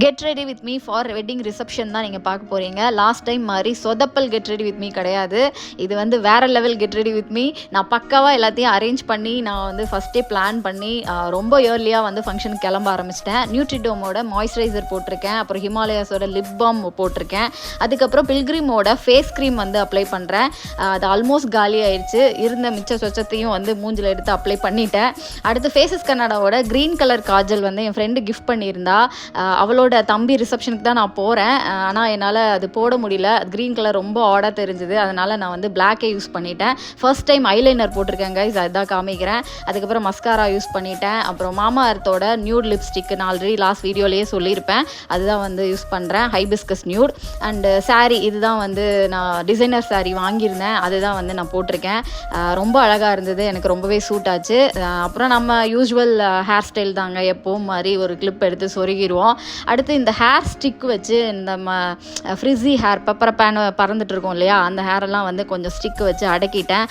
Get ready with me for wedding reception தான் நீங்கள் பார்க்க போகிறீங்க. லாஸ்ட் டைம் மாதிரி சொதப்பல் கெட் ரெடி வித் மீ கிடையாது. இது வந்து வேறு level get ready with me. நான் பக்காவாக எல்லாத்தையும் அரேஞ்ச் பண்ணி நான் வந்து ஃபஸ்ட்டே பிளான் பண்ணி ரொம்ப இயர்லியாக வந்து ஃபங்க்ஷனுக்கு கிளம்ப ஆரம்பிச்சிட்டேன். நியூட்ரிடோமோட மாய்ஸ்சரைசர் போட்டிருக்கேன், அப்புறம் ஹிமாலயாஸோட லிப் பாம் போட்டிருக்கேன், அதுக்கப்புறம் பில்கிரிமோட ஃபேஸ் க்ரீம் வந்து அப்ளை பண்ணுறேன். அது ஆல்மோஸ்ட் காலி ஆயிடுச்சு. இருந்த மிச்ச சொச்சத்தையும் வந்து மூஞ்சில் எடுத்து அப்ளை பண்ணிட்டேன். அடுத்து ஃபேஸஸ் கன்னடாவோட க்ரீன் கலர் காஜல் வந்து என் ஃப்ரெண்டு கிஃப்ட் பண்ணியிருந்தா. அவளோட தம்பி ரிசப்ஷனுக்கு தான் நான் போகிறேன். ஆனால் என்னால் அது போட முடியல. க்ரீன் கலர் ரொம்ப ஆடாக தெரிஞ்சுது. அதனால் நான் வந்து பிளாக்கே யூஸ் பண்ணிட்டேன். ஃபர்ஸ்ட் டைம் ஐலைனர் போட்டிருக்கேன் கைஸ், அதுதான் காமிக்கிறேன். அதுக்கப்புறம் மஸ்காரா யூஸ் பண்ணிட்டேன். அப்புறம் மாமா அர்த்தோட நியூட் லிப்ஸ்டிக் நான் ஆல்ரெடி லாஸ்ட் வீடியோலேயே சொல்லியிருப்பேன், அதுதான் வந்து யூஸ் பண்ணுறேன். Hibiscus nude. அண்டு சாரீ இதுதான் வந்து நான் டிசைனர் சாரீ வாங்கியிருந்தேன், அதுதான் வந்து நான் போட்டிருக்கேன். ரொம்ப அழகாக இருந்தது, எனக்கு ரொம்பவே சூட் ஆச்சு. அப்புறம் நம்ம யூஸ்வல் ஹேர் ஸ்டைல் தாங்க, எப்பவும் மாதிரி ஒரு கிளிப் எடுத்து சொருகிடுவோம். அடுத்து இந்த ஹேர் ஸ்டிக் வச்சு இந்த ஃப்ரிஸி ஹேர் பெப்பர் பேன் பறந்துட்டு இருக்கோம் இல்லையா, அந்த ஹேரெல்லாம் வந்து கொஞ்சம் ஸ்டிக் வச்சு அடக்கிட்டேன்.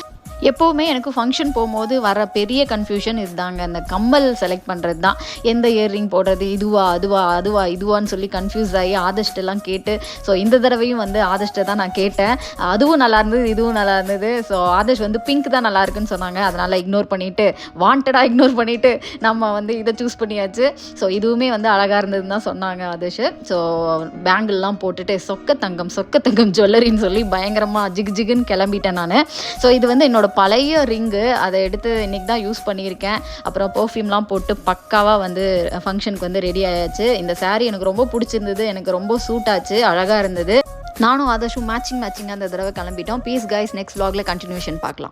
எப்போவுமே எனக்கு ஃபங்க்ஷன் போகும்போது வர பெரிய கன்ஃபியூஷன் இதுதாங்க, இந்த கம்மல் செலக்ட் பண்ணுறது தான். எந்த இயர்ரிங் போடுறது, இதுவான்னு சொல்லி கன்ஃபியூஸ் ஆகி ஆதர்ஷ்டெல்லாம் கேட்டு, ஸோ இந்த தடவையும் வந்து ஆதர்ஷ்டை தான் நான் கேட்டேன். அதுவும் நல்லா இருந்தது, இதுவும் நல்லா இருந்தது. ஸோ ஆதர்ஷ் வந்து பிங்க் தான் நல்லா இருக்குன்னு சொன்னாங்க. அதனால் இக்னோர் பண்ணிவிட்டு, வாண்டடாக இக்னோர் பண்ணிவிட்டு நம்ம வந்து இதை சூஸ் பண்ணியாச்சு. ஸோ இதுவுமே வந்து அழகாக இருந்ததுன்னு தான் சொன்னாங்க ஆதர்ஷ். ஸோ பேங்கிள்லாம் போட்டுட்டு சொக்க தங்கம் ஜுவல்லரின்னு சொல்லி பயங்கரமாக ஜிகுன்னு கிளம்பிட்டேன் நான். ஸோ இது வந்து என்னோட பழைய ரிங்கு, அதை எடுத்து இன்றைக்கி தான் யூஸ் பண்ணியிருக்கேன். அப்புறம் பர்ஃப்யூம்லாம் போட்டு பக்காவாக வந்து ஃபங்க்ஷனுக்கு வந்து ரெடி ஆயாச்சு. இந்த சாரீ எனக்கு ரொம்ப பிடிச்சிருந்தது, எனக்கு ரொம்ப சூட் ஆச்சு, அழகாக இருந்தது. நானும் ஆதர்ஷும் மேட்சிங்காக அந்த தடவை கிளம்பிட்டோம். பீஸ் கைஸ், நெக்ஸ்ட் vlogல கண்டினியூஷன் பார்க்கலாம்.